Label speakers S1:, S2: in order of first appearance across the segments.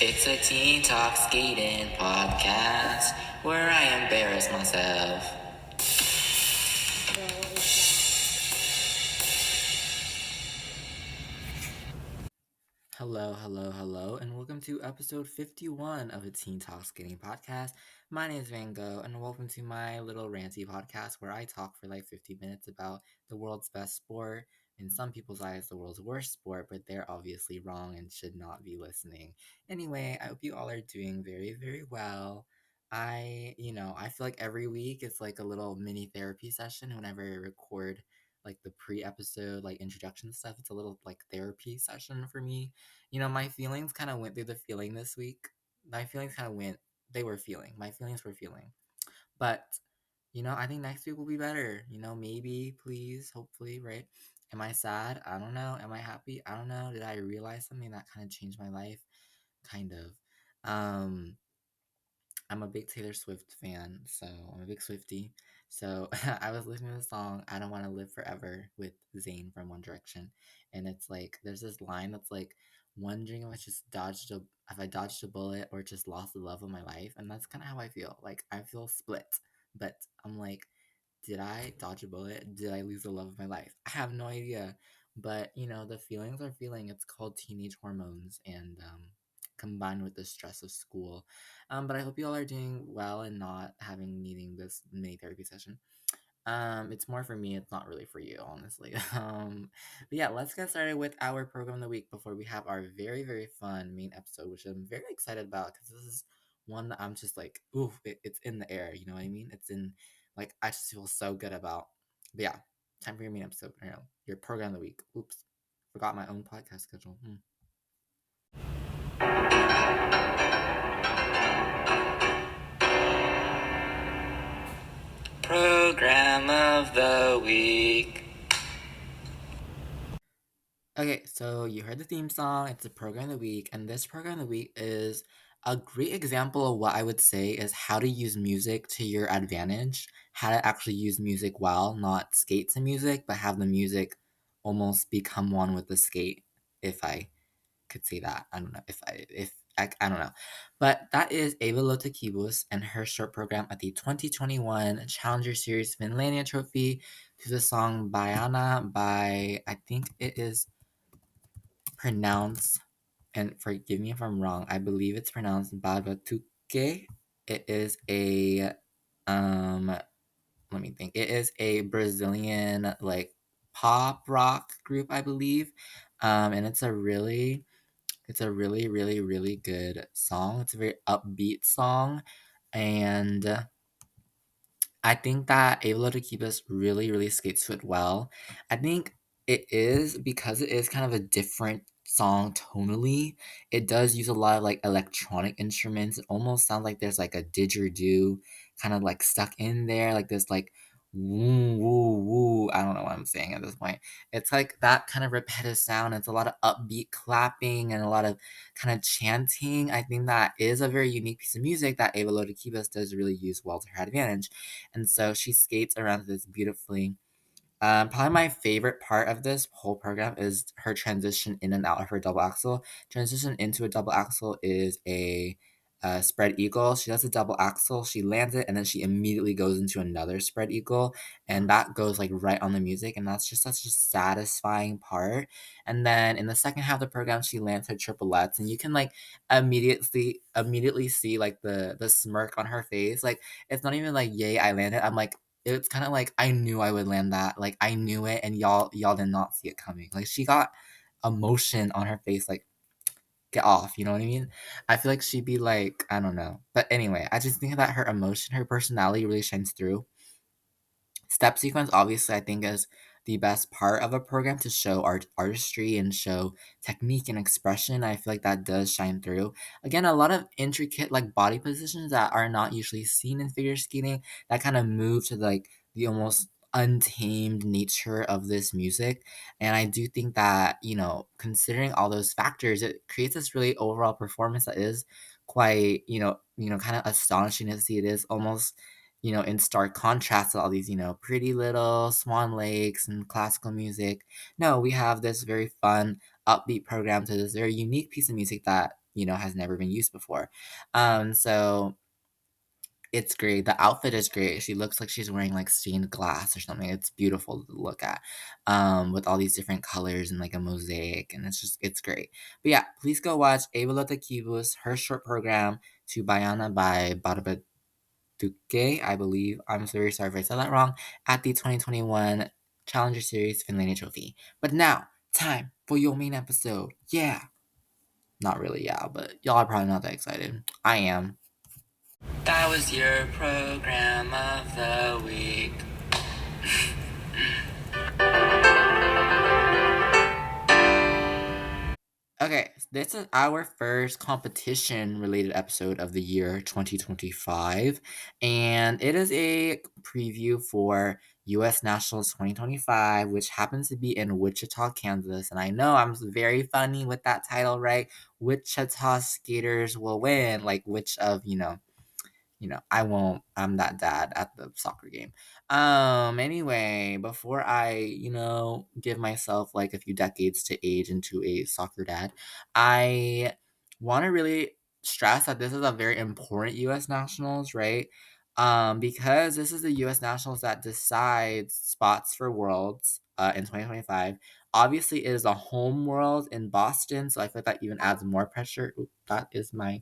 S1: It's a teen talk skating podcast where I embarrass myself. Hello, hello, hello, and welcome to episode 51 of the Teen Talk Skating Podcast. My name is Van Gogh, and welcome to my little ranty podcast where I talk for like 50 minutes about the world's best sport. In some people's eyes, the world's worst sport, but they're obviously wrong and should not be listening. Anyway, I hope you all are doing very, very well. I feel like every week it's like a little mini therapy session whenever I record like the pre-episode like introduction stuff. It's a little like therapy session for me. My feelings kind of went through the feeling this week. My feelings kind of went, they were feeling. My feelings were feeling. But, I think next week will be better. Maybe, please, hopefully, right? Am I sad? I don't know. Am I happy? I don't know. Did I realize something that kind of changed my life? Kind of. I'm a big Taylor Swift fan, so I'm a big Swiftie. So I was listening to the song "I Don't Want to Live Forever" with Zayn from One Direction, and it's like there's this line that's like wondering if I dodged a bullet or just lost the love of my life, and that's kind of how I feel. Like I feel split, but I'm like, did I dodge a bullet? Did I lose the love of my life? I have no idea. But the feelings are feeling. It's called teenage hormones, and combined with the stress of school. But I hope you all are doing well and not needing this mini therapy session. It's more for me. It's not really for you, honestly. But yeah, let's get started with our program of the week before we have our very, very fun main episode, which I'm very excited about because this is one that I'm just like, ooh, it's in the air. You know what I mean? It's in, like, I just feel so good about. But yeah, time for your main episode. Your program of the week. Oops, forgot my own podcast schedule. Program of the week. Okay, so you heard the theme song. It's the program of the week, and this program of the week is a great example of what I would say is how to use music to your advantage. How to actually use music well, not skate to music, but have the music almost become one with the skate. If I could say that, I don't know if I don't know, but that is Ava Lotakibus and her short program at the 2021 Challenger Series Finlandia Trophy to the song Bayana by, I think it is pronounced, and forgive me if I'm wrong, I believe it's pronounced Babatuke. It is a let me think. It is a Brazilian like pop rock group, I believe. And it's a really, really, really good song. It's a very upbeat song. And I think that able to keep us really, really skates to it well. I think it is because it is kind of a different song tonally. It does use a lot of like electronic instruments. It almost sounds like there's like a didgeridoo kind of like stuck in there, like this like woo woo woo. I don't know what I'm saying at this point. It's like that kind of repetitive sound. It's a lot of upbeat clapping and a lot of kind of chanting. I think that is a very unique piece of music that Ava Lodikibas does really use well to her advantage. And so she skates around this beautifully. Probably my favorite part of this whole program is her transition in and out of her double axel. Transition into a double axel is a spread eagle. She does a double axel, she lands it, and then she immediately goes into another spread eagle, and that goes like right on the music, and that's just such a satisfying part. And then in the second half of the program, she lands her triplets, and you can like immediately see like the smirk on her face. Like it's not even like yay I landed. I'm like it's kind of like I knew I would land that. Like I knew it, and y'all did not see it coming. Like she got emotion on her face. Like get off. You know what I mean? I feel like she'd be like I don't know. But anyway, I just think that her emotion, her personality really shines through. Step sequence, obviously, I think is the best part of a program to show artistry and show technique and expression. I feel like that does shine through. Again, a lot of intricate like body positions that are not usually seen in figure skating that kind of move to like the almost untamed nature of this music. And I do think that, considering all those factors, it creates this really overall performance that is quite, kind of astonishing to see. It is almost in stark contrast to all these, pretty little swan lakes and classical music. No, we have this very fun, upbeat program to this very unique piece of music that has never been used before. So it's great. The outfit is great. She looks like she's wearing like stained glass or something. It's beautiful to look at, with all these different colors and like a mosaic, and it's great. But yeah, please go watch Ava Kibus, her short program to Bayana by Duque, I believe. I'm very sorry if I said that wrong. At the 2021 Challenger Series Finlandia Trophy. But now, time for your main episode. Yeah. Not really, yeah, but y'all are probably not that excited. I am. That was your program of the week. Okay, this is our first competition related episode of the year 2025, and it is a preview for US Nationals 2025, which happens to be in Wichita, Kansas. And I know I'm very funny with that title, right? Wichita skaters will win, like which of, I won't, I'm that dad at the soccer game. Anyway, before I, give myself like a few decades to age into a soccer dad, I want to really stress that this is a very important US Nationals, right? Because this is the US Nationals that decides spots for Worlds in 2025. Obviously, it is a home world in Boston, so I feel like that even adds more pressure. Oop, that is my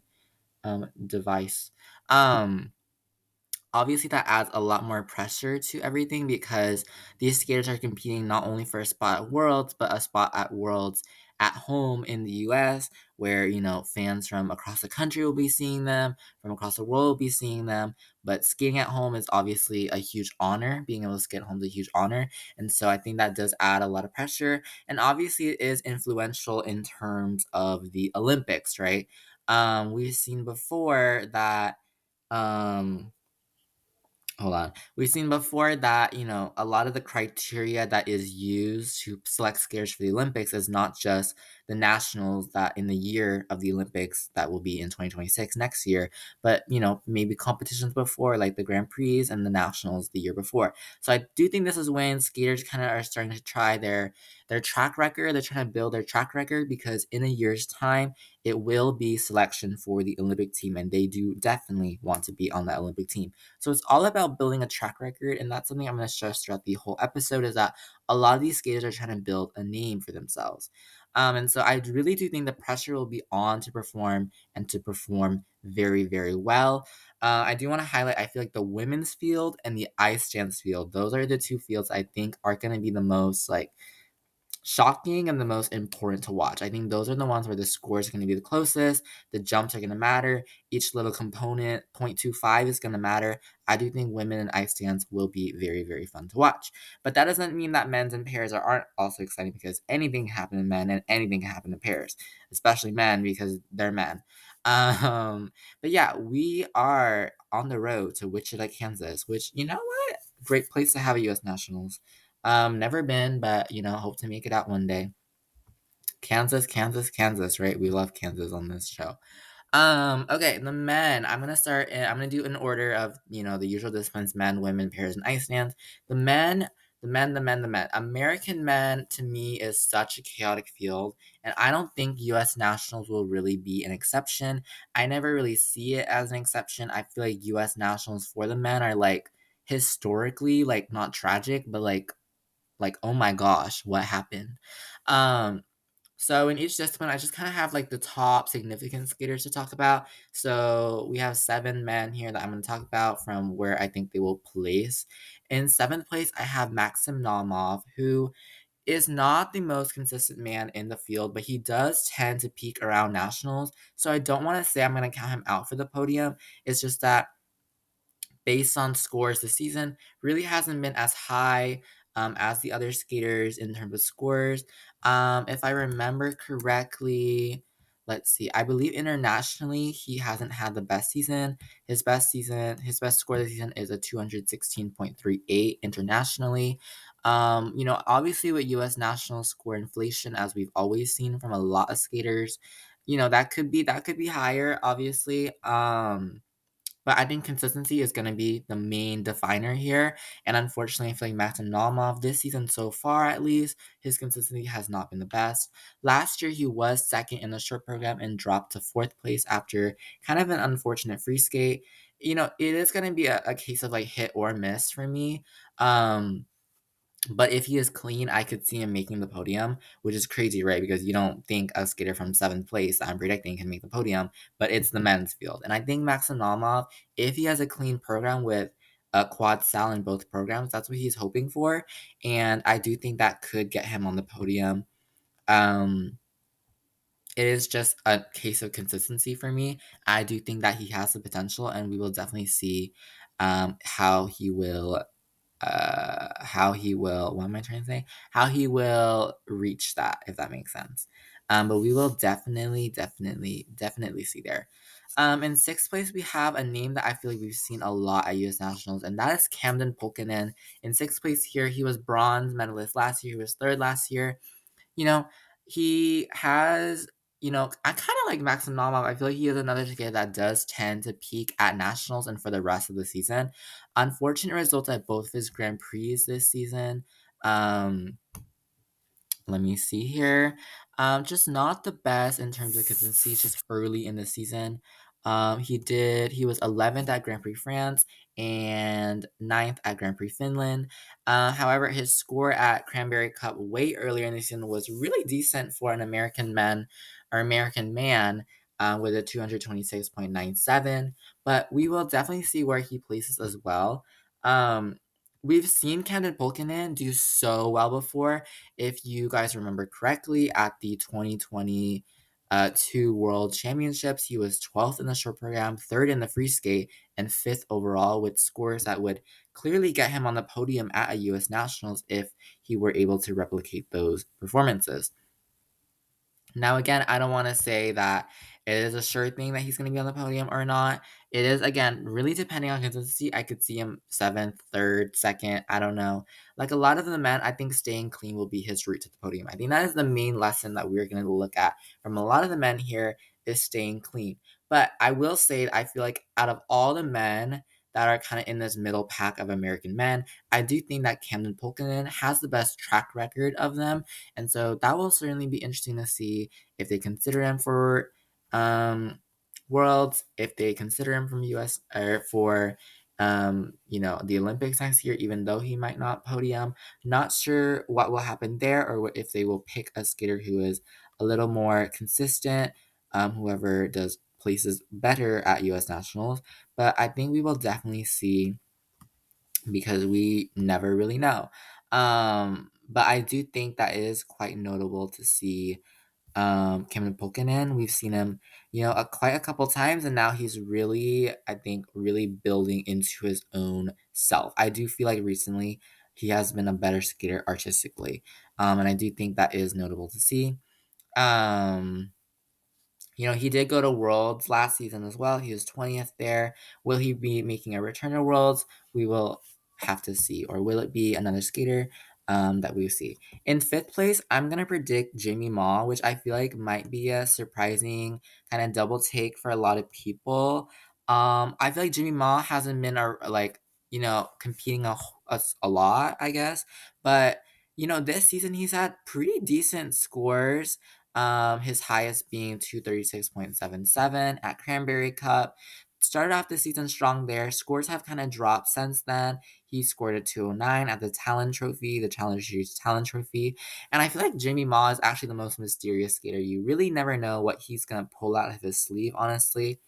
S1: device. Um, Obviously, that adds a lot more pressure to everything because these skaters are competing not only for a spot at Worlds, but a spot at Worlds at home in the US, where, fans from across the country will be seeing them, from across the world will be seeing them. But skating at home is obviously a huge honor. Being able to skate at home is a huge honor. And so I think that does add a lot of pressure. And obviously, it is influential in terms of the Olympics, right? We've seen before that. Um, Hold on. We've seen before that, a lot of the criteria that is used to select skaters for the Olympics is not just the nationals that in the year of the Olympics that will be in 2026 next year, but, maybe competitions before, like the Grand Prix and the nationals the year before. So I do think this is when skaters kind of are starting to try their track record. They're trying to build their track record because in a year's time, it will be selection for the Olympic team, and they do definitely want to be on that Olympic team. So it's all about building a track record, and that's something I'm going to stress throughout the whole episode is that a lot of these skaters are trying to build a name for themselves. And so I really do think the pressure will be on to perform and to perform very, very well. I do want to highlight, I feel like the women's field and the ice dance field, those are the two fields I think are going to be the most like shocking and the most important to watch. I think those are the ones where the scores are going to be the closest, the jumps are going to matter, each little component, 0.25 is going to matter. I do think women and ice dance will be very, very fun to watch. But that doesn't mean that men's and pairs aren't also exciting because anything can happen in men and anything can happen in pairs, especially men because they're men. Um, but yeah, we are on the road to Wichita, Kansas, which, you know what? Great place to have a U.S. Nationals. Never been, but hope to make it out one day. Kansas, Kansas, Kansas, right? We love Kansas on this show. Okay, the men. I'm gonna do an order of the usual disciplines: men, women, pairs, and ice dance. The men, the men. American men to me is such a chaotic field, and I don't think U.S. nationals will really be an exception. I never really see it as an exception. I feel like U.S. nationals for the men are like historically like not tragic, but like oh my gosh, what happened. Um so in each discipline I just kind of have like the top significant skaters to talk about. So we have 7 men here that I'm going to talk about from where I think they will place. In 7th place I have Maxim Naumov, who is not the most consistent man in the field, but he does tend to peak around nationals, so I don't want to say I'm going to count him out for the podium. It's just that based on scores this season, really hasn't been as high as the other skaters in terms of scores. If I remember correctly, let's see, I believe internationally he hasn't had the best season. His best score this season is a 216.38 internationally. Obviously with US national score inflation, as we've always seen from a lot of skaters, that could be higher, obviously. But I think consistency is going to be the main definer here. And unfortunately, I feel like Max Naumov this season so far, at least, his consistency has not been the best. Last year, he was second in the short program and dropped to fourth place after kind of an unfortunate free skate. It is going to be a case of like hit or miss for me. But if he is clean, I could see him making the podium, which is crazy, right? Because you don't think a skater from seventh place I'm predicting can make the podium, but it's the men's field. And I think Max Naumov, if he has a clean program with a quad sal in both programs, that's what he's hoping for. And I do think that could get him on the podium. Um, it is just a case of consistency for me. I do think that he has the potential, and we will definitely see how he will what am I trying to say? How he will reach that, if that makes sense. But we will definitely see there. In sixth place, we have a name that I feel like we've seen a lot at U.S. Nationals, and that is Camden Pulkkinen. In sixth place here, he was bronze medalist last year. He was third last year. You know, he has, I kind of like Maxim Nomov. I feel like he is another skater that does tend to peak at nationals and for the rest of the season. Unfortunate results at both of his Grand Prix this season. Um, Let me see here. Just not the best in terms of consistency, just early in the season. He was 11th at Grand Prix France and ninth at Grand Prix Finland. However, his score at Cranberry Cup way earlier in the season was really decent for an American man, with a 226.97. But we will definitely see where he places as well. We've seen Camden Pulkkinen do so well before. If you guys remember correctly, at the 2020 two World Championships, he was 12th in the short program, third in the free skate, and fifth overall, with scores that would clearly get him on the podium at a U.S. Nationals if he were able to replicate those performances. Now, again, I don't want to say that it is a sure thing that he's going to be on the podium or not. It is, again, really depending on consistency. I could see him seventh, third, second. I don't know. Like a lot of the men, I think staying clean will be his route to the podium. I think that is the main lesson that we're going to look at from a lot of the men here is staying clean. But I will say, I feel like out of all the men that are kind of in this middle pack of American men, I do think that Camden Pulkkinen has the best track record of them, and so that will certainly be interesting to see if they consider him for Worlds, if they consider him from US or for the Olympics next year, even though he might not podium. Not sure what will happen there, or if they will pick a skater who is a little more consistent, whoever does places better at US Nationals. But I think we will definitely see, because we never really know. But I do think that it is quite notable to see Cameron Pulkkinen. We've seen him, quite a couple times, and now he's really, I think, really building into his own self. I do feel like recently he has been a better skater artistically, and I do think that is notable to see. Um, he did go to Worlds last season as well. He was 20th there. Will he be making a return to Worlds? We will have to see. Or will it be another skater that we see? In fifth place, I'm going to predict Jamie Ma, which I feel like might be a surprising kind of double take for a lot of people. I feel like Jamie Ma hasn't been competing a lot, I guess. But, this season he's had pretty decent scores, his highest being 236.77 at Cranberry Cup. Started off the season strong there. Scores have kind of dropped since then. He scored a 209 at the Talent Trophy, the Challenger Series Talent Trophy. And I feel like Jamie Ma is actually the most mysterious skater. You really never know what he's going to pull out of his sleeve, honestly.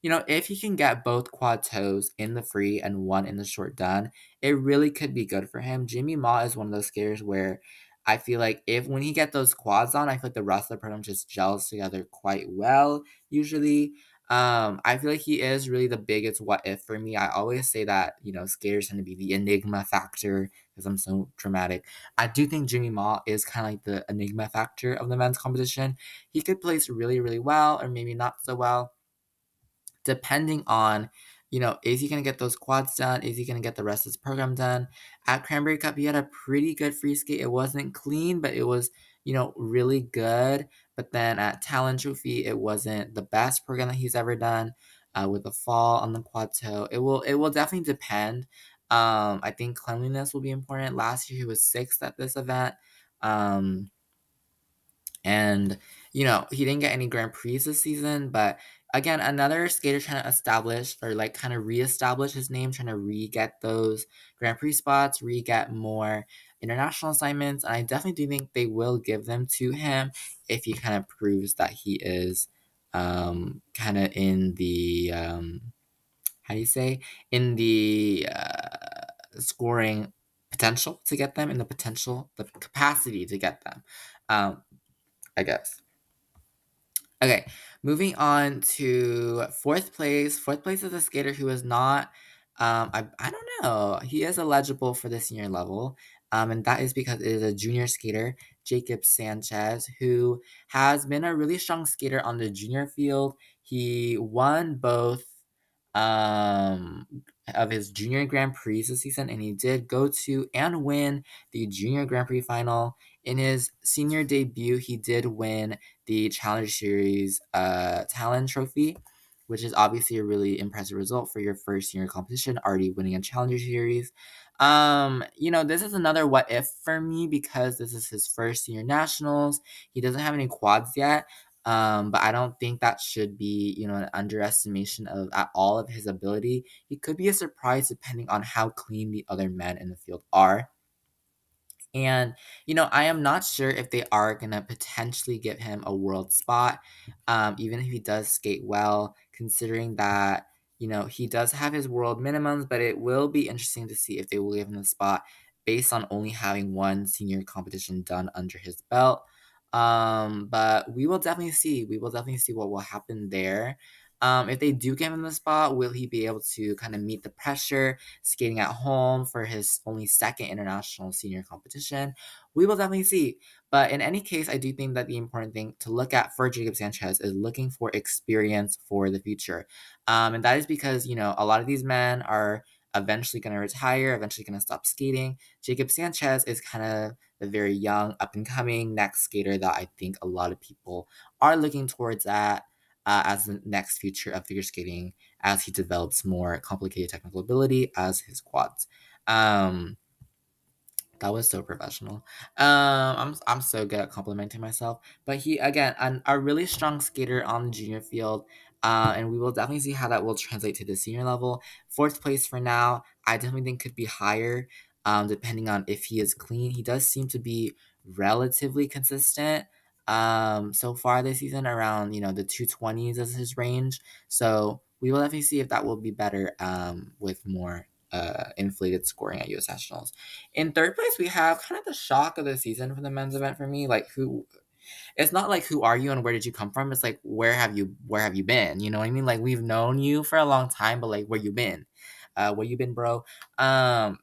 S1: If he can get both quad toes in the free and one in the short done, it really could be good for him. Jimmy Ma is one of those skaters where I feel like if when he get those quads on, I feel like the rest of the program just gels together quite well, usually. I feel like he is really the biggest what if for me. I always say that, skaters tend to be the enigma factor because I'm so dramatic. I do think Jimmy Ma is kind of like the enigma factor of the men's competition. He could place really, really well, or maybe not so well, depending on, is he going to get those quads done? Is he going to get the rest of his program done? At Cranberry Cup, he had a pretty good free skate. It wasn't clean, but it was, really good. But then at Talent Trophy, it wasn't the best program that he's ever done. with the fall on the quad toe. It will definitely depend. I think cleanliness will be important. Last year he was sixth at this event. Um, and he didn't get any Grand Prix this season, but again, another skater trying to establish or like kind of reestablish his name, trying to re-get those Grand Prix spots, re-get more international assignments. And I definitely do think they will give them to him if he kind of proves that he is kind of in the how do you say, in the scoring potential to get them, in the capacity to get them. um, I guess. Okay, moving on to fourth place. Fourth place is a skater who is not, I don't know, he is eligible for the senior level, and that is because it is a junior skater, Jacob Sanchez, who has been a really strong skater on the junior field. He won both um, of his junior Grand Prix this season, and he did go to and win the junior Grand Prix final. In his senior debut, he did win the Challenger Series Talent Trophy, which is obviously a really impressive result for your first senior competition, already winning a Challenger Series. This is another what if for me because this is his first senior nationals. He doesn't have any quads yet. But I don't think that should be, an underestimation of at all of his ability. He could be a surprise depending on how clean the other men in the field are. And, I am not sure if they are going to potentially give him a world spot, even if he does skate well, considering that, he does have his world minimums, but it will be interesting to see if they will give him the spot based on only having one senior competition done under his belt. But we will definitely see. We will definitely see what will happen there. If they do give him the spot, will he be able to kind of meet the pressure skating at home for his only second international senior competition? We will definitely see. But in any case, I do think that the important thing to look at for Jacob Sanchez is looking for experience for the future. And that is because, a lot of these men are eventually going to retire, eventually going to stop skating. Jacob Sanchez is kind of the very young, up and coming next skater that I think a lot of people are looking towards at as the next future of figure skating as he develops more complicated technical ability as his quads. Um, that was so professional. I'm so good at complimenting myself. But he again, a really strong skater on the junior field. And we will definitely see how that will translate to the senior level. Fourth place for now, I definitely think could be higher, depending on if he is clean. He does seem to be relatively consistent. So far this season, around the 220s is his range. So we will definitely see if that will be better with more inflated scoring at U.S. Nationals. In third place, we have kind of the shock of the season for the men's event for me. Like who? It's not like who are you and where did you come from. It's like where have you been? You know what I mean? Like we've known you for a long time, but like where you been? Where you been, bro? And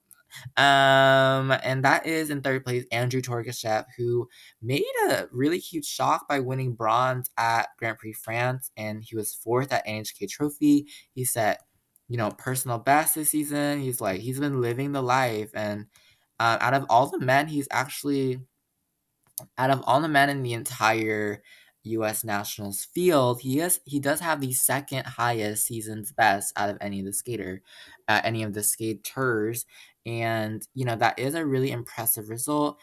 S1: that is in third place, Andrew Torgashev, who made a really huge shock by winning bronze at Grand Prix France, and he was fourth at NHK Trophy. He set, personal best this season. He's been living the life, and out of all the men, he's actually out of all the men in the entire U.S. Nationals field, he does have the second highest season's best out of any of the skaters, and that is a really impressive result.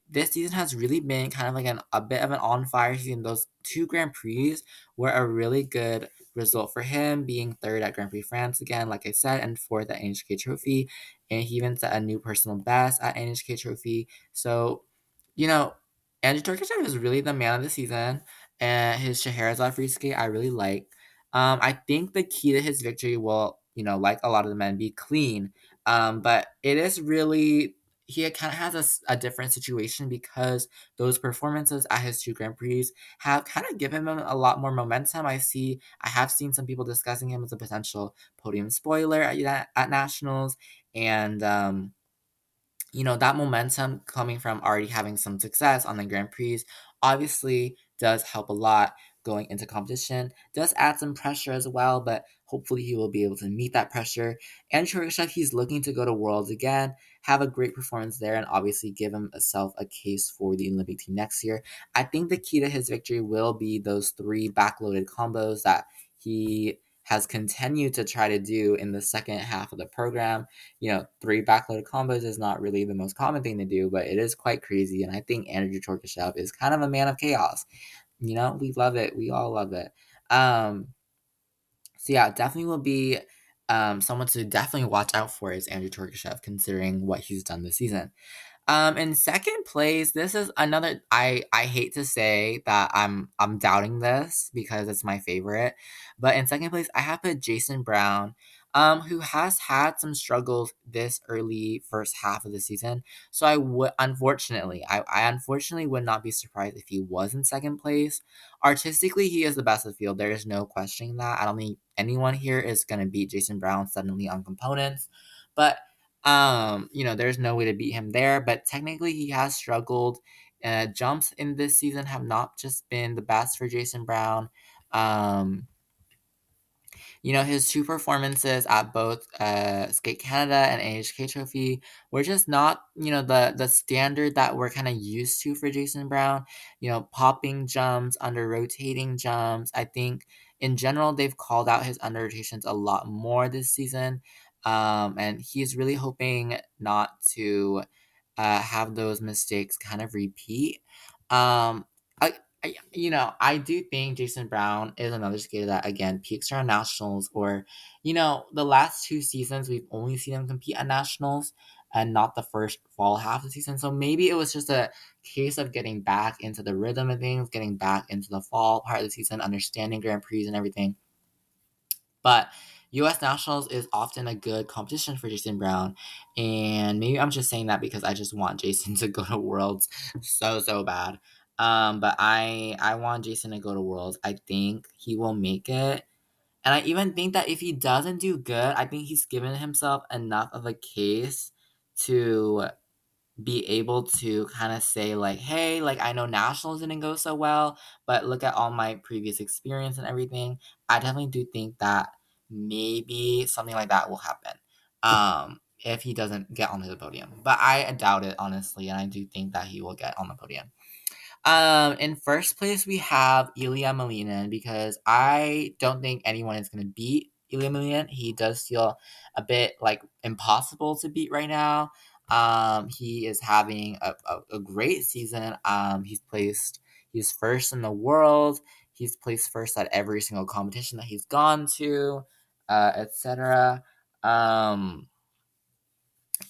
S1: This season has really been kind of like a bit of an on fire season. Those two Grand Prix were a really good result for him, being third at Grand Prix France again, like I said, and fourth at NHK Trophy, and he even set a new personal best at NHK Trophy. So you know, Andrew Turkishev is really the man of the season, and his Scheherazade free skate I really like. I think the key to his victory will, like a lot of the men, be clean. But it is really he kind of has a different situation because those performances at his two Grand Prix have kind of given him a lot more momentum. I have seen some people discussing him as a potential podium spoiler at nationals, and that momentum coming from already having some success on the Grand Prix obviously does help a lot going into competition. Does add some pressure as well, but hopefully he will be able to meet that pressure. And Cheryshev, he's looking to go to Worlds again, have a great performance there, and obviously give himself a case for the Olympic team next year. I think the key to his victory will be those three backloaded combos that he has continued to try to do in the second half of the program. Three backloaded combos is not really the most common thing to do, but it is quite crazy. And I think Andrew Torkashev is kind of a man of chaos. We love it. We all love it. So yeah, definitely will be someone to definitely watch out for is Andrew Torkashev, considering what he's done this season. In second place, this is another. I hate to say that I'm doubting this because it's my favorite, but in second place, I have put Jason Brown, who has had some struggles this early first half of the season. So I unfortunately would not be surprised if he was in second place. Artistically, he is the best of the field. There is no questioning that. I don't think anyone here is gonna beat Jason Brown suddenly on components, but there's no way to beat him there, but technically he has struggled. Jumps in this season have not just been the best for Jason Brown. Um, his two performances at both Skate Canada and AHK Trophy were just not, the standard that we're kind of used to for Jason Brown. Popping jumps, under rotating jumps. I think in general they've called out his under rotations a lot more this season. And he's really hoping not to have those mistakes kind of repeat. Um, I do think Jason Brown is another skater that again peaks around nationals, or the last two seasons we've only seen him compete at nationals and not the first fall half of the season. So maybe it was just a case of getting back into the rhythm of things, getting back into the fall part of the season, understanding Grand Prix and everything. But US Nationals is often a good competition for Jason Brown. And maybe I'm just saying that because I just want Jason to go to Worlds so bad. But I want Jason to go to Worlds. I think he will make it. And I even think that if he doesn't do good, I think he's given himself enough of a case to be able to kind of say like, hey, like I know nationals didn't go so well, but look at all my previous experience and everything. I definitely do think that maybe something like that will happen. If he doesn't get onto the podium. But I doubt it honestly, and I do think that he will get on the podium. In first place, we have Ilya Malinin because I don't think anyone is going to beat Ilya Malinin. He does feel a bit like impossible to beat right now. He is having a great season. He's first in the world. He's placed first at every single competition that he's gone to, etc. Um,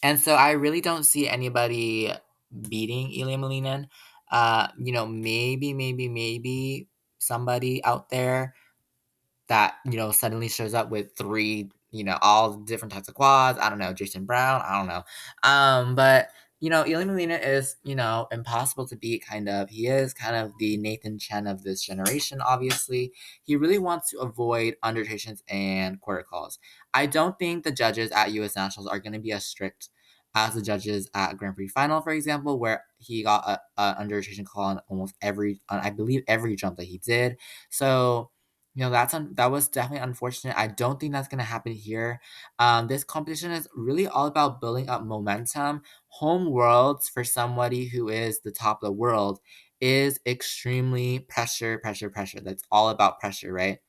S1: and so I really don't see anybody beating Ilya Malinin. Maybe somebody out there that, suddenly shows up with three, all different types of quads. I don't know, Jason Brown, I don't know. But Ilya Molina is, impossible to beat, kind of. He is kind of the Nathan Chen of this generation, obviously. He really wants to avoid undertations and quarter calls. I don't think the judges at US Nationals are going to be as strict as the judges at Grand Prix Final, for example, where he got a undertation call on almost I believe every jump that he did. So that was definitely unfortunate. I don't think that's gonna happen here. This competition is really all about building up momentum. Home worlds for somebody who is the top of the world is extremely pressure, pressure, pressure. That's all about pressure, right?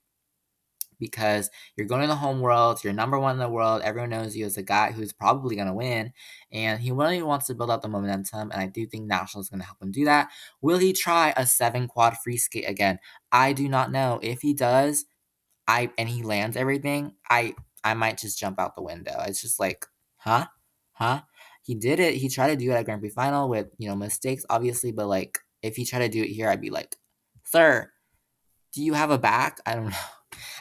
S1: Because you're going to the home world, you're number one in the world, everyone knows you as a guy who's probably going to win, and he really wants to build up the momentum, and I do think National is going to help him do that. Will he try a 7 quad free skate again? I do not know. If he does, and he lands everything, I might just jump out the window. It's just like, huh? Huh? He did it. He tried to do it at Grand Prix Final with, mistakes, obviously, but like, if he tried to do it here, I'd be like, sir, do you have a back? I don't know.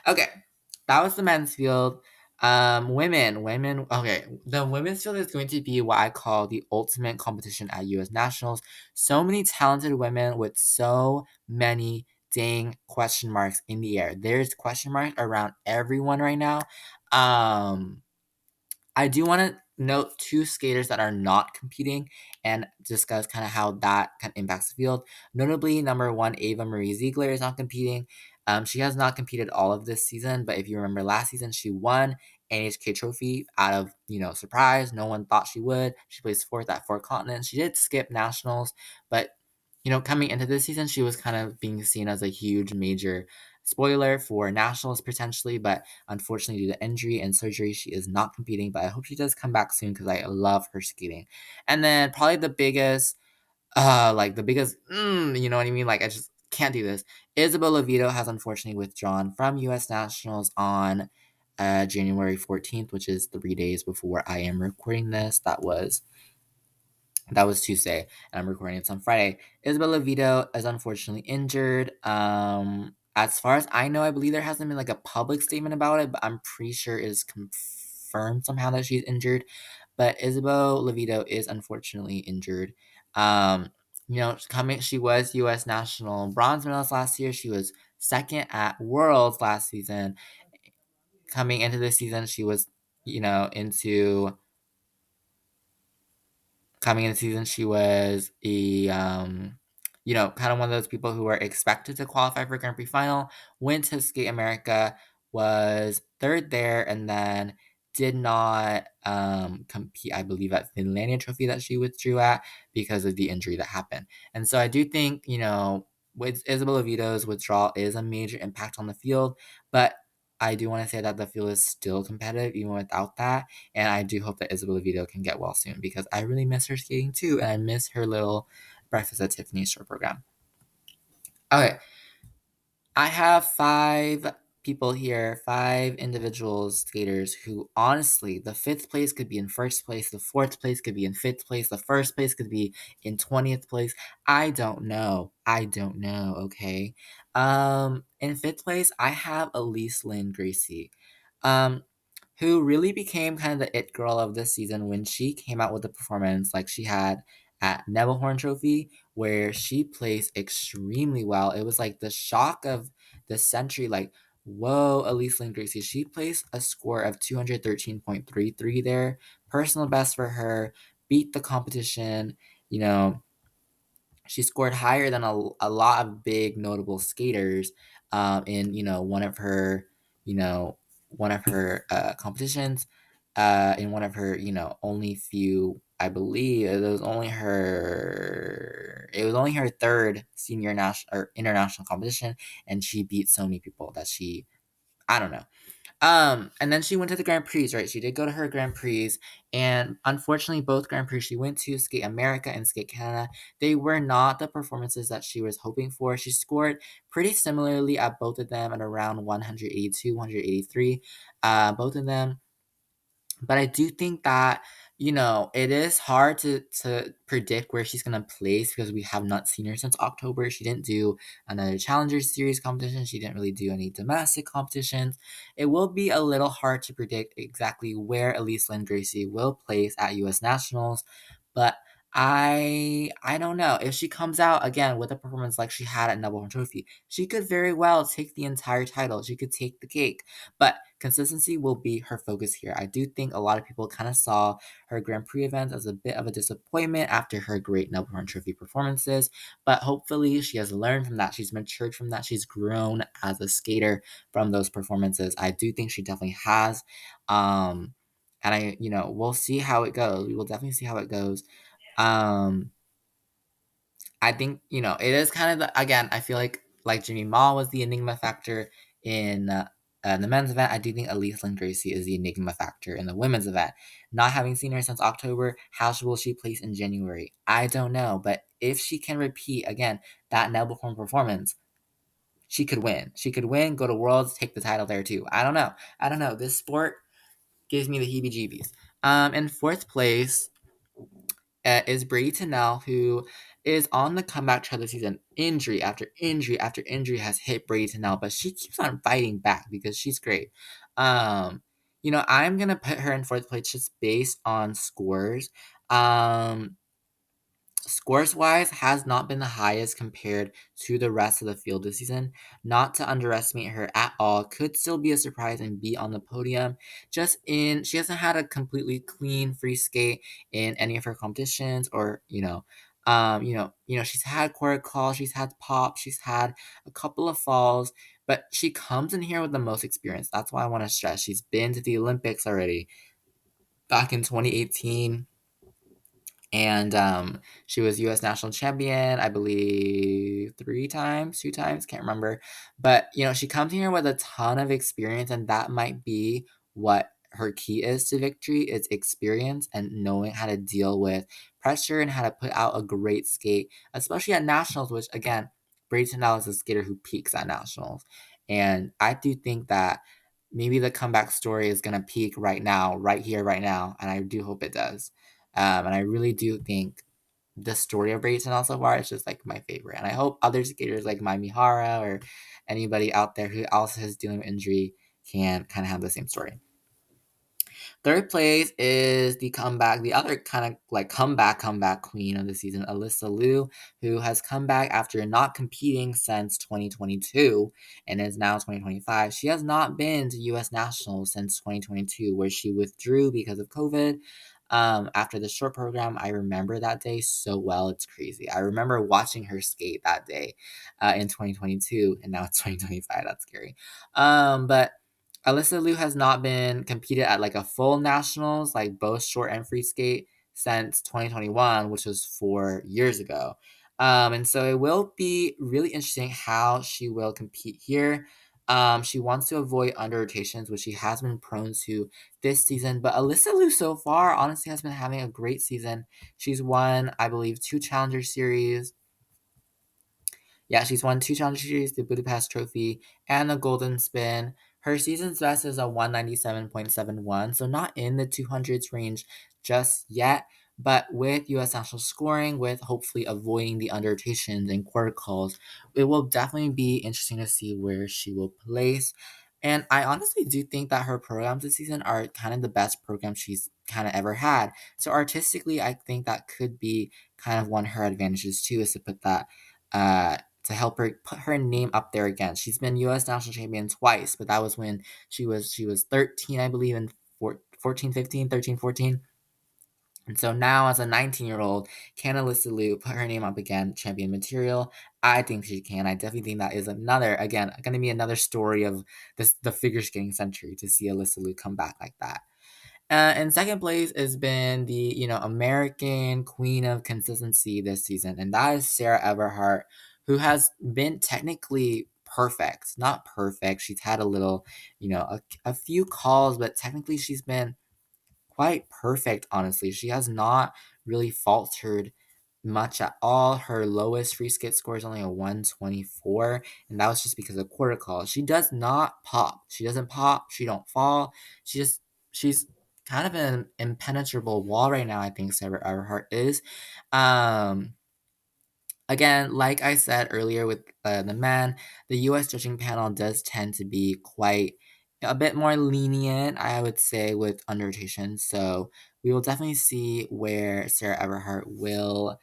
S1: Okay, that was the men's field. Women. Okay, the women's field is going to be what I call the ultimate competition at U.S. Nationals. So many talented women with so many dang question marks in the air. There's question marks around everyone right now. I do want to note two skaters that are not competing and discuss kind of how that kind of impacts the field. Notably, number one, Ava Marie Ziegler is not competing. She has not competed all of this season, but if you remember last season, she won NHK Trophy out of, surprise. No one thought she would. She placed fourth at Four Continents. She did skip nationals, but, coming into this season, she was kind of being seen as a huge major spoiler for nationals potentially, but unfortunately due to injury and surgery, she is not competing. But I hope she does come back soon because I love her skating. And then probably the biggest, you know what I mean? Like I just can't do this. Isabel Levito has unfortunately withdrawn from U.S. nationals on January 14th, which is 3 days before I am recording this. That was Tuesday, and I'm recording this on Friday. Isabella Vito is unfortunately injured. As far as I know, I believe there hasn't been like a public statement about it, but I'm pretty sure it is confirmed somehow that she's injured. But Isabel Levito is unfortunately injured. She was U.S. national bronze medalist last year. She was second at Worlds last season. Coming into this season, she was, you know, into coming into the season, she was kind of one of those people who were expected to qualify for Grand Prix final, went to Skate America, was third there, and then did not compete, I believe, at Finlandia Trophy that she withdrew at because of the injury that happened. And so I do think, with Isabella Vito's withdrawal is a major impact on the field, but I do want to say that the field is still competitive even without that. And I do hope that Isabella Vito can get well soon because I really miss her skating too. And I miss her little Breakfast at Tiffany's short program. Okay, I have five people here, five individuals, skaters who honestly, the fifth place could be in first place, the fourth place could be in fifth place, the first place could be in 20th place. I don't know. I don't know, okay? In fifth place, I have Elise Lynn Gracie. Um, who really became kind of the it girl of this season when she came out with a performance like she had at Nebelhorn Trophy, where she placed extremely well. It was like the shock of the century. Like, whoa, Elise Lynn Gracie. She placed a score of 213.33 there. Personal best for her. Beat the competition. You know, she scored higher than a lot of big notable skaters in you know one of her competitions in one of her only few, I believe it was only her third senior national or international competition, and she beat so many people that she, I don't know. And then she went to the Grand Prix, right? She did go to her Grand Prix, and unfortunately, both Grand Prix she went to, Skate America and Skate Canada, they were not the performances that she was hoping for. She scored pretty similarly at both of them at around 182, 183, both of them. But I do think that, it is hard to predict where she's gonna place because we have not seen her since October. She didn't do another Challenger Series competition. She didn't really do any domestic competitions. It will be a little hard to predict exactly where Elise Lynn Gracie will place at US Nationals, but I don't know. If she comes out again with a performance like she had at Nebelhorn Trophy, she could very well take the entire title. She could take the cake. But consistency will be her focus here. I do think a lot of people kind of saw her Grand Prix events as a bit of a disappointment after her great Nebelhorn Trophy performances, but hopefully she has learned from that. She's matured from that. She's grown as a skater from those performances. I do think she definitely has. And we'll see how it goes. We will definitely see how it goes. Um, I think, it is kind of again, I feel like Jimmy Ma was the enigma factor in the men's event. I do think Elise Lynn Gracie is the enigma factor in the women's event. Not having seen her since October, how will she place in January? I don't know, but if she can repeat again that Nebelhorn performance, she could win. She could win, go to Worlds, take the title there too. I don't know. I don't know. This sport gives me the heebie-jeebies. In fourth place, is Brady Tennell, who is on the comeback trail this season. Injury after injury after injury has hit Brady Tennell, but she keeps on fighting back because she's great. I'm gonna put her in fourth place just based on scores. Scores wise, has not been the highest compared to the rest of the field this season. Not to underestimate her at all. Could still be a surprise and be on the podium. She hasn't had a completely clean free skate in any of her competitions, or she's had quarter call, she's had pop, she's had a couple of falls, but she comes in here with the most experience. That's why I want to stress. She's been to the Olympics already back in 2018. And she was U.S. national champion, I believe, 3 times, 2 times, can't remember. But she comes here with a ton of experience, and that might be what her key is to victory is experience and knowing how to deal with pressure and how to put out a great skate, especially at nationals. Which again, Brady Tindall is a skater who peaks at nationals, and I do think that maybe the comeback story is gonna peak right now, right here, right now, and I do hope it does. And I really do think the story of Brayton so far is just like my favorite. And I hope other skaters like Mai Mihara or anybody out there who also has dealing with injury can kind of have the same story. Third place is the comeback, the other kind of like comeback queen of the season, Alyssa Liu, who has come back after not competing since 2022 and is now 2025. She has not been to U.S. Nationals since 2022, where she withdrew because of COVID. After the short program, I remember that day so well. It's crazy. I remember watching her skate that day in 2022, and now it's 2025. That's scary. But Alyssa Liu has not been competed at like a full nationals, like both short and free skate, since 2021, which was 4 years ago. And so it will be really interesting how she will compete here. She wants to avoid under rotations, which she has been prone to this season. But Alyssa Liu so far, honestly, has been having a great season. She's won, I believe, 2 Challenger Series. Yeah, she's won 2 Challenger Series, the Budapest Trophy, and the Golden Spin. Her season's best is a 197.71, so not in the 200s range just yet, but with U.S. national scoring, with hopefully avoiding the under rotations and quarter calls, it will definitely be interesting to see where she will place. And I honestly do think that her programs this season are kind of the best programs she's kind of ever had. So artistically, I think that could be kind of one of her advantages too, is to put that to help her put her name up there again. She's been U.S. national champion twice, but that was when she was 13, I believe, and 14, 15, 13, 14. And so now, as a 19-year-old, can Alyssa Liu put her name up again, champion material? I think she can. I definitely think that is another, again, going to be another story of the figure skating century to see Alyssa Liu come back like that. In second place has been the American queen of consistency this season, and that is Sarah Everhart, who has been technically perfect, not perfect. She's had a little, a few calls, but technically she's been quite perfect. Honestly, she has not really faltered much at all. Her lowest free skate score is only a 124, and that was just because of quarter call. She does not pop. She doesn't pop. She don't fall. She's kind of an impenetrable wall right now. I think Sarah Everhart is. Um, Again, like I said earlier with the men, the U.S. judging panel does tend to be quite a bit more lenient, I would say, with under rotation. So we will definitely see where Sarah Everhart will,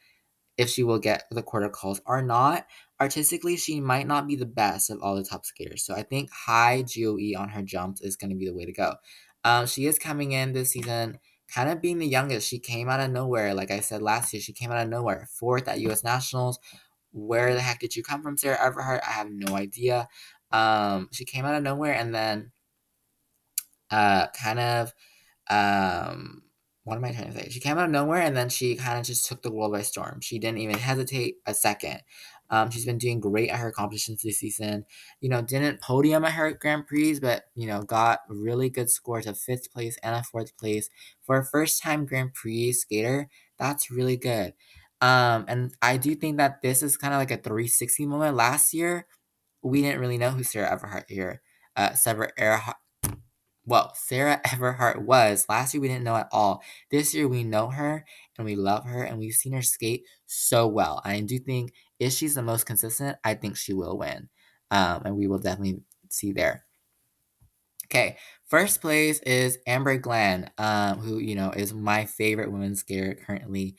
S1: if she will get the quarter calls or not. Artistically, she might not be the best of all the top skaters. So I think high GOE on her jumps is going to be the way to go. She is coming in this season kind of being the youngest. She came out of nowhere. Like I said last year, she came out of nowhere. Fourth at U.S. Nationals. Where the heck did you come from, Sarah Everhart? I have no idea. She came out of nowhere and then kind of what am I trying to say? She came out of nowhere and then she kind of just took the world by storm. She didn't even hesitate a second. She's been doing great at her competitions this season. Didn't podium at her Grand Prix, but got really good scores of fifth place and a fourth place for a first time Grand Prix skater. That's really good. And I do think that this is kind of like a 360 moment. Last year, we didn't really know who Sarah Everhart here. Sarah Everhart was. Last year we didn't know at all. This year we know her and we love her and we've seen her skate so well. And I do think if she's the most consistent, I think she will win. And we will definitely see there. Okay, first place is Amber Glenn, who is my favorite women's skater currently.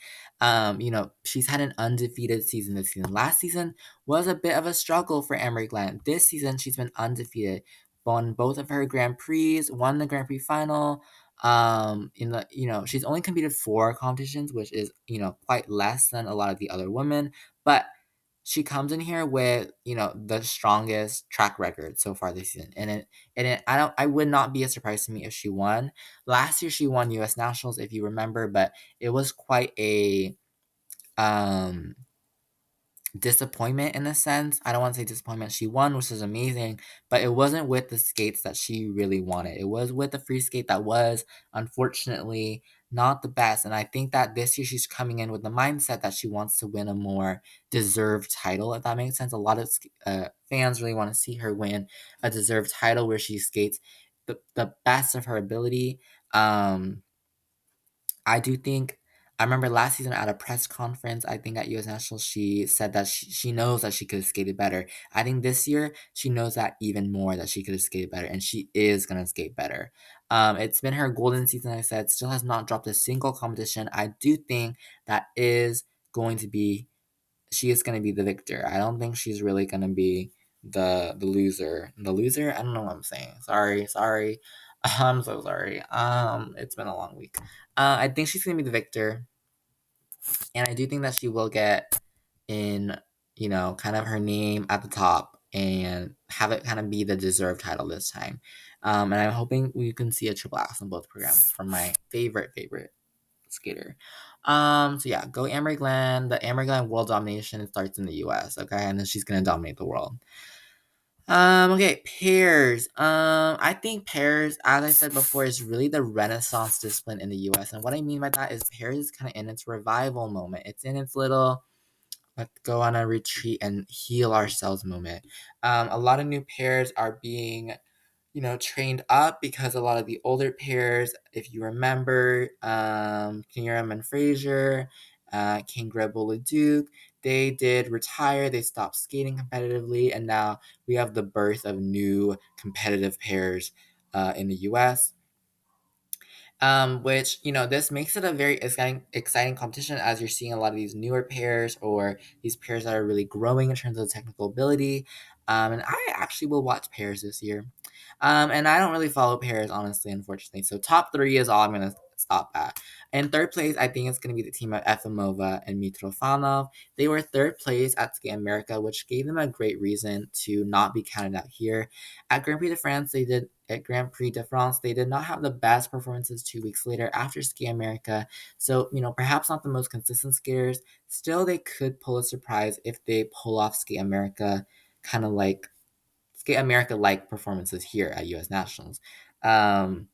S1: She's had an undefeated season this season. Last season was a bit of a struggle for Amber Glenn. This season she's been undefeated, won both of her Grand Prix, won the Grand Prix final. In the she's only competed 4 competitions, which is quite less than a lot of the other women, but she comes in here with, the strongest track record so far this season. I would not be a surprise to me if she won. Last year she won US Nationals, if you remember, but it was quite a um disappointment in a sense. I don't want to say disappointment. She won, which is amazing, but it wasn't with the skates that she really wanted. It was with the free skate that was unfortunately not the best. And I think that this year she's coming in with the mindset that she wants to win a more deserved title, if that makes sense. A lot of fans really want to see her win a deserved title where she skates the best of her ability. I do think I remember last season at a press conference, I think at US Nationals, she said that she knows that she could have skated better. I think this year she knows that even more, that she could have skated better, and she is gonna skate better. It's been her golden season, like I said, still has not dropped a single competition. I do think that is going to be she is gonna be the victor. I don't think she's really gonna be the loser. The loser? I don't know what I'm saying. Sorry. I'm so sorry. It's been a long week. I think she's gonna be the victor, and I do think that she will get in, kind of her name at the top and have it kind of be the deserved title this time. And I'm hoping we can see a triple X in both programs from my favorite skater. So yeah, go Amory Glenn. The Amory Glenn world domination starts in the US, okay? And then she's gonna dominate the world. Okay, pairs. I think pairs, as I said before, is really the renaissance discipline in the US. And what I mean by that is pairs is kind of in its revival moment. It's in its little let's go on a retreat and heal ourselves moment. A lot of new pairs are being trained up because a lot of the older pairs, if you remember, Kieran and Fraser, King Grebola Duke, they did retire, they stopped skating competitively, and now we have the birth of new competitive pairs in the US. Which this makes it a very exciting competition, as you're seeing a lot of these newer pairs or these pairs that are really growing in terms of technical ability. And I actually will watch pairs this year. And I don't really follow pairs, honestly, unfortunately. So top three is all I'm gonna stop at. In third place, I think it's gonna be the team of Efimova and Mitrofanov. They were third place at Skate America, which gave them a great reason to not be counted out here. At Grand Prix de France, they did not have the best performances 2 weeks later after Ski America. So, perhaps not the most consistent skaters. Still, they could pull a surprise if they pull off Ski America, kind of like Skate America like performances here at US Nationals. Um,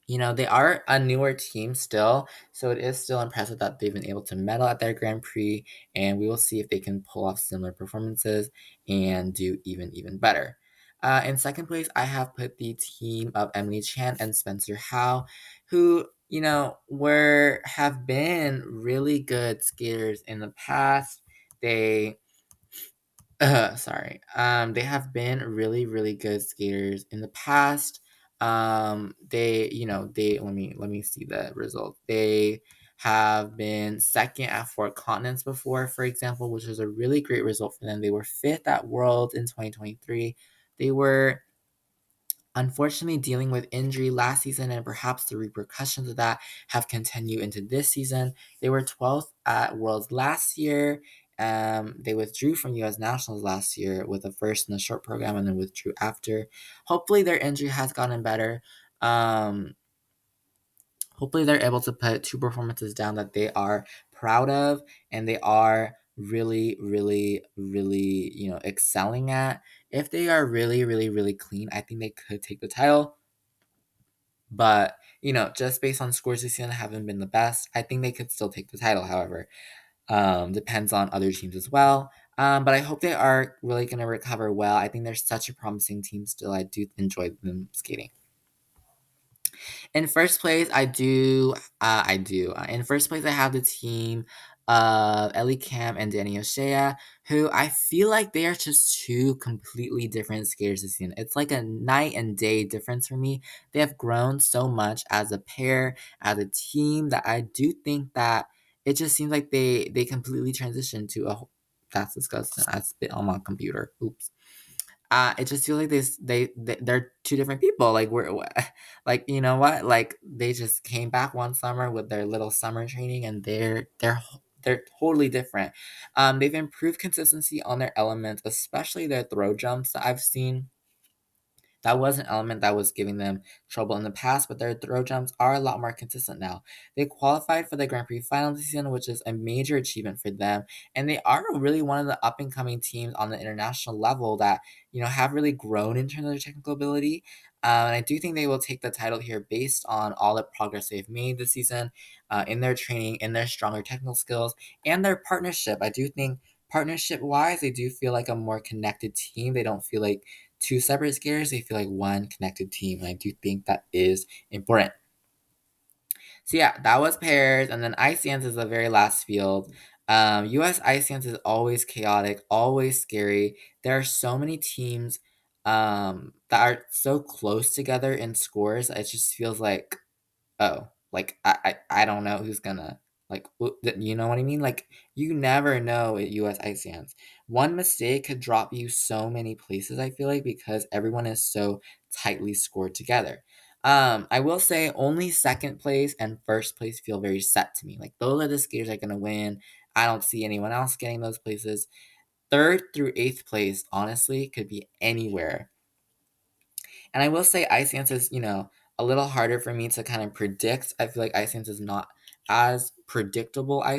S1: they are a newer team still, so it is still impressive that they've been able to medal at their Grand Prix, and we will see if they can pull off similar performances and do even better. In second place, I have put the team of Emily Chan and Spencer Howe, who were have been really good skaters in the past. They sorry. They have been really, really good skaters in the past. They let me see the result. They have been second at Four Continents before, for example, which was a really great result for them. They were fifth at Worlds in 2023. They were unfortunately dealing with injury last season, and perhaps the repercussions of that have continued into this season. They were 12th at Worlds last year. They withdrew from US Nationals last year with a first in the short program and then withdrew after. Hopefully their injury has gotten better. Um, Hopefully they're able to put two performances down that they are proud of and they are really, really, really, excelling at. If they are really, really, really clean, I think they could take the title. But, just based on scores this season haven't been the best, I think they could still take the title, however. Depends on other teams as well. But I hope they are really going to recover well. I think they're such a promising team still. I do enjoy them skating. In first place, I do. In first place, I have the team of Ellie Cam and Danny O'Shea, who I feel like they are just two completely different skaters this season. It's like a night and day difference for me. They have grown so much as a pair, as a team, that I do think that it just seems like they completely transitioned to a. That's disgusting. I spit on my computer. Oops. It just feels like they're two different people. Like like what? Like they just came back one summer with their little summer training, and they're totally different. They've improved consistency on their elements, especially their throw jumps that I've seen. That was an element that was giving them trouble in the past, but their throw jumps are a lot more consistent now. They qualified for the Grand Prix final this season, which is a major achievement for them, and they are really one of the up and coming teams on the international level that have really grown in terms of their technical ability. And I do think they will take the title here based on all the progress they've made this season in their training, in their stronger technical skills, and their partnership. I do think partnership wise, they do feel like a more connected team. They don't feel like two separate skaters, they feel like one connected team. And I do think that is important. So yeah, that was pairs, and then ice dance is the very last field. US ice dance is always chaotic, always scary. There are so many teams that are so close together in scores. It just feels like, oh, like I don't know who's gonna like you know what I mean? Like you never know at US Ice Dance. One mistake could drop you so many places, I feel like, because everyone is so tightly scored together. I will say only second place and first place feel very set to me. Like those are the skaters that are gonna win. I don't see anyone else getting those places. Third through eighth place, honestly, could be anywhere. And I will say Ice Dance is, a little harder for me to kind of predict. I feel like Ice Dance is not as predictable, I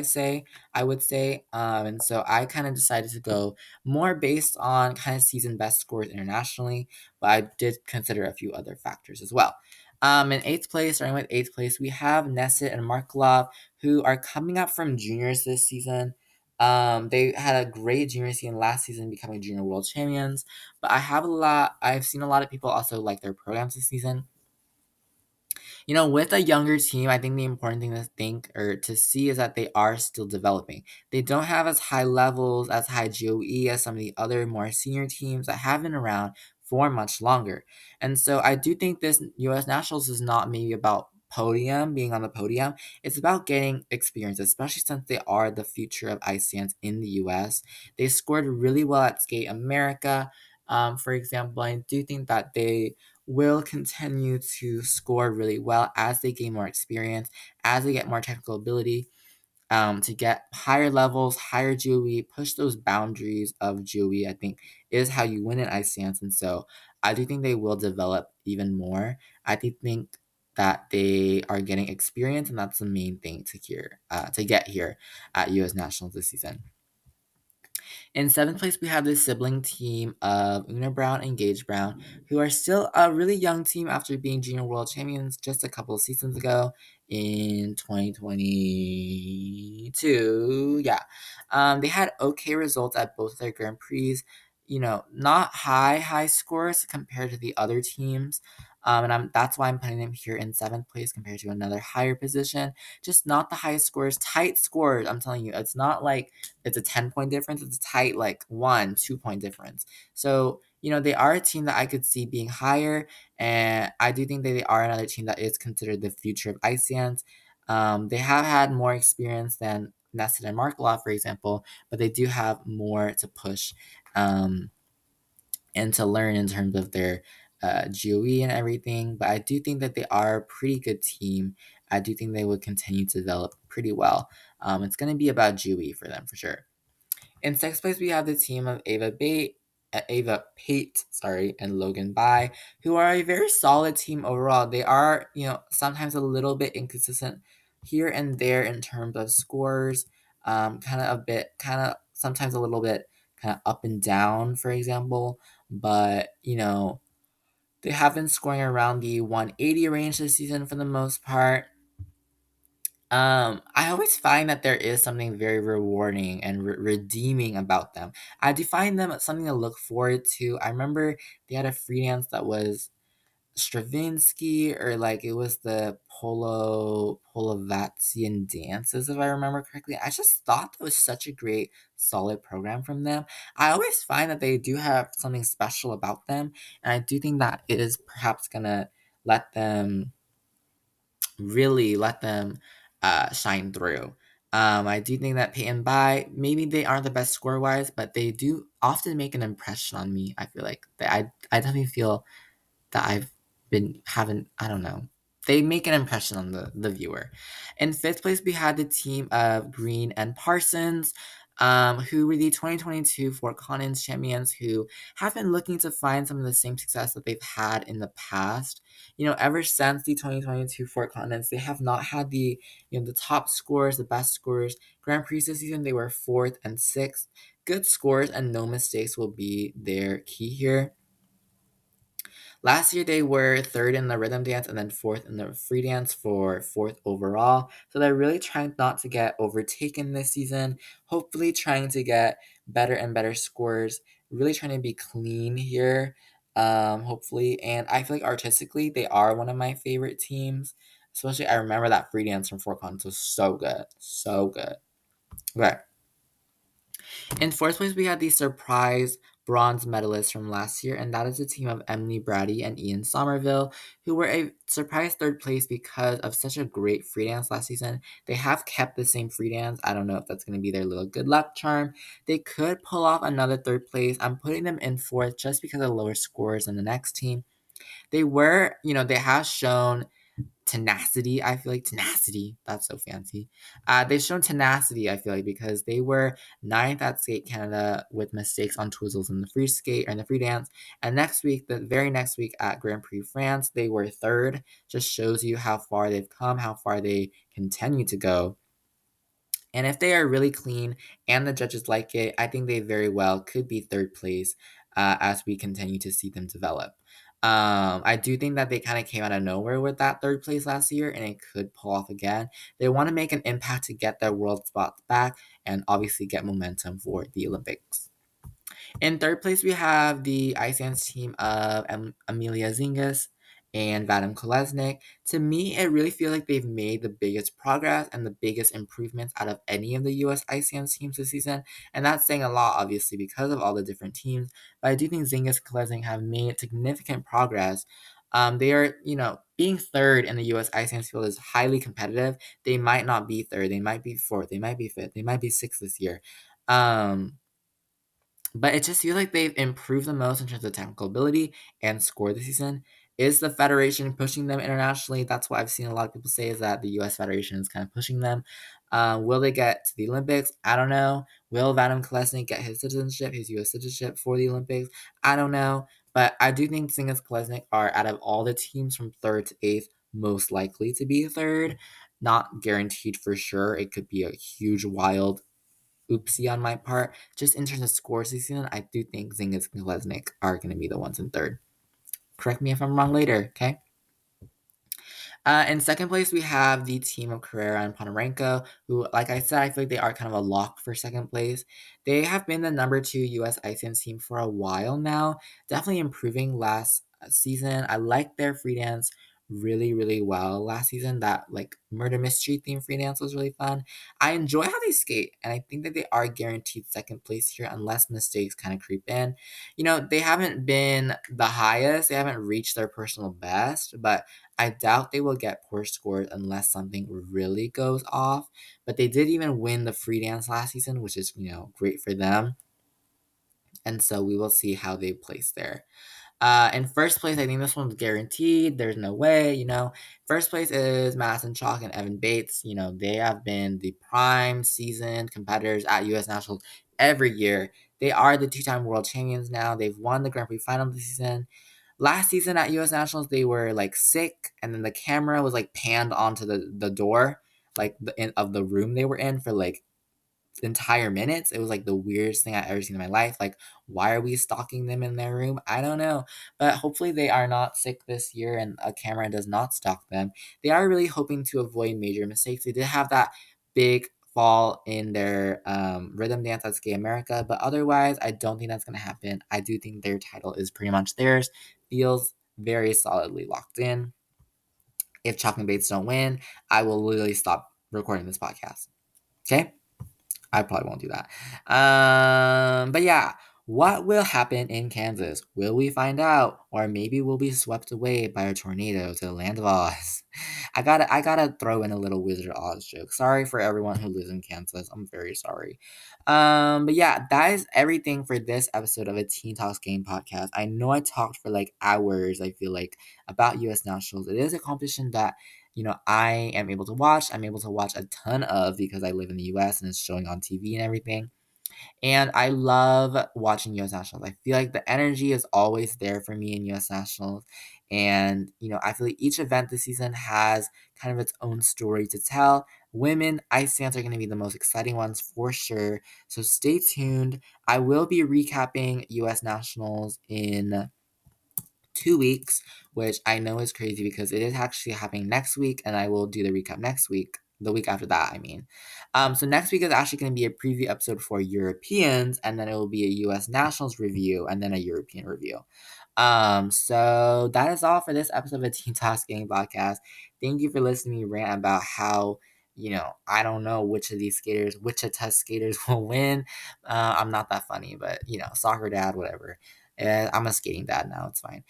S1: would say. And so I kind of decided to go more based on kind of season best scores internationally, but I did consider a few other factors as well. In eighth place, starting with eighth place, we have Nesset and Markelov, who are coming up from juniors this season. They had a great junior season last season, becoming junior world champions. But I've seen a lot of people also like their programs this season. With a younger team, I think the important thing to think or to see is that they are still developing. They don't have as high levels, as high GOE as some of the other more senior teams that have been around for much longer. And so I do think this US Nationals is not maybe about being on the podium. It's about getting experience, especially since they are the future of ice dance in the US. They scored really well at Skate America. For example, I do think that they will continue to score really well as they gain more experience, as they get more technical ability, to get higher levels, higher GOE, push those boundaries of GOE, I think is how you win in ice dance. And so I do think they will develop even more. I do think that they are getting experience, and that's the main thing to get here at US Nationals this season. In seventh place, we have the sibling team of Una Brown and Gage Brown, who are still a really young team after being junior world champions just a couple of seasons ago in 2022. Yeah. They had okay results at both of their Grand Prix. Not high scores compared to the other teams. That's why I'm putting them here in seventh place compared to another higher position. Just not the highest scores, tight scores. I'm telling you, it's not like it's a 10-point difference. It's a tight, like 1-2 point difference. So, they are a team that I could see being higher. And I do think that they are another team that is considered the future of ice dance. They have had more experience than Nested and Markloff, for example, but they do have more to push and to learn in terms of their GOE and everything. But I do think that they are a pretty good team. I do think they would continue to develop pretty well. It's going to be about GOE for them for sure. In sixth place, we have the team of Ava Pate, and Logan Bai, who are a very solid team overall. They are, sometimes a little bit inconsistent here and there in terms of scores, kind of sometimes a little bit kind of up and down, for example. But they have been scoring around the 180 range this season for the most part. I always find that there is something very rewarding and redeeming about them. I define them as something to look forward to. I remember they had a free dance that was Stravinsky, or like it was the Polovatsian dances, if I remember correctly. I just thought that was such a great, solid program from them. I always find that they do have something special about them, and I do think that it is perhaps gonna let them shine through. I do think that Peyton Bai, maybe they aren't the best score wise, but they do often make an impression on me. I feel like I definitely feel that I've been having, I don't know. they make an impression on the viewer. In fifth place, we had the team of Green and Parsons, who were the 2022 Fort Collins champions, who have been looking to find some of the same success that they've had in the past. Ever since the 2022 Fort Collins, they have not had the top scores, the best scores. Grand Prix this season, they were fourth and sixth. Good scores and no mistakes will be their key here. Last year they were third in the rhythm dance and then fourth in the free dance for fourth overall. So they're really trying not to get overtaken this season. Hopefully trying to get better and better scores. Really trying to be clean here. Hopefully. And I feel like artistically they are one of my favorite teams. Especially I remember that free dance from Four Cons was so good. So good. Okay. In fourth place, we had the surprise bronze medalists from last year, and that is the team of Emily Brady and Ian Somerville, who were a surprise third place because of such a great free dance last season. They have kept the same free dance. I don't know if that's going to be their little good luck charm. They could pull off another third place. I'm putting them in fourth just because of lower scores than the next team. They have shown tenacity. I feel like tenacity. That's so fancy. They've shown tenacity. I feel like because they were ninth at Skate Canada with mistakes on twizzles in the free skate or in the free dance, and the very next week at Grand Prix France, they were third. Just shows you how far they've come, how far they continue to go. And if they are really clean and the judges like it, I think they very well could be third place as we continue to see them develop. I do think that they kind of came out of nowhere with that third place last year, and it could pull off again. They want to make an impact to get their world spots back and obviously get momentum for the Olympics. In third place, we have the ice dance team of Amelia Zingas and Vadim Kolesnik. To me, it really feels like they've made the biggest progress and the biggest improvements out of any of the U.S. ice dance teams this season. And that's saying a lot, obviously, because of all the different teams. But I do think Zingas and Kolesnik have made significant progress. They are, being third in the U.S. ice dance field is highly competitive. They might not be third. They might be fourth. They might be fifth. They might be sixth this year. But it just feels like they've improved the most in terms of technical ability and score this season. Is the Federation pushing them internationally? That's what I've seen a lot of people say is that the U.S. Federation is kind of pushing them. Will they get to the Olympics? I don't know. Will Vadim Kolesnik get his citizenship, his U.S. citizenship for the Olympics? I don't know. But I do think Zingas Kolesnik are, out of all the teams from third to eighth, most likely to be third. Not guaranteed for sure. It could be a huge, wild oopsie on my part. Just in terms of scores this season, I do think Zingas and Kolesnik are going to be the ones in third. Correct me if I'm wrong later, okay? In second place, we have the team of Carrera and Ponomarenko, who, like I said, I feel like they are kind of a lock for second place. They have been the number 2 U.S. ice dance team for a while now, definitely improving last season. I like their free dance really, really well last season. That like murder mystery theme free dance was really fun. I enjoy how they skate, and I think that they are guaranteed second place here unless mistakes kind of creep in. They haven't been the highest, they haven't reached their personal best, but I doubt they will get poor scores unless something really goes off. But they did even win the free dance last season, which is, great for them. And so we will see how they place there. In first place, I think this one's guaranteed. There's no way. First place is Madison Chalk and Evan Bates. They have been the prime season competitors at U.S. Nationals every year. They are the 2-time world champions now. They've won the Grand Prix final this season. Last season at U.S. Nationals, they were like sick, and then the camera was like panned onto the door, like of the room they were in for like entire minutes. It was like the weirdest thing I've ever seen in my life. Like, why are we stalking them in their room? I don't know. But hopefully they are not sick this year and a camera does not stalk them. They are really hoping to avoid major mistakes. They did have that big fall in their rhythm dance at Skate America, but otherwise, I don't think that's going to happen. I do think their title is pretty much theirs. Feels very solidly locked in. If Chalk and Bates don't win, I will literally stop recording this podcast. Okay? I probably won't do that. But yeah, What will happen in Kansas? Will we find out? Or maybe we'll be swept away by a tornado to the land of Oz. I gotta throw in a little Wizard of Oz joke. Sorry for everyone who lives in Kansas. I'm very sorry. But yeah, that is everything for this episode of a Teen Talks Game podcast. I know I talked for like hours, I feel like, about US Nationals. It is a competition that I am able to watch. I'm able to watch a ton of because I live in the US and it's showing on TV and everything. And I love watching US Nationals. I feel like the energy is always there for me in US Nationals. And, I feel like each event this season has kind of its own story to tell. Women ice dance are going to be the most exciting ones for sure. So stay tuned. I will be recapping US Nationals in 2 weeks, which I know is crazy because it is actually happening next week, and I will do the recap next week. The week after that, I mean. So next week is actually going to be a preview episode for Europeans, and then it will be a U.S. Nationals review, and then a European review. So that is all for this episode of the Teen Talks Game podcast. Thank you for listening to me rant about how I don't know which of these skaters, Wichita skaters will win. I'm not that funny, but soccer dad, whatever. I'm a skating dad now. It's fine.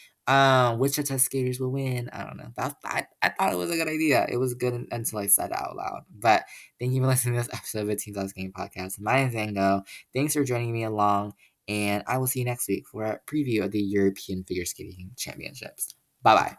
S1: Wichita skaters will win. I don't know. I thought it was a good idea. It was good until I said it out loud. But thank you for listening to this episode of the Teen Talks Game podcast. My name is Ango. Thanks for joining me along, and I will see you next week for a preview of the European Figure Skating Championships. Bye bye.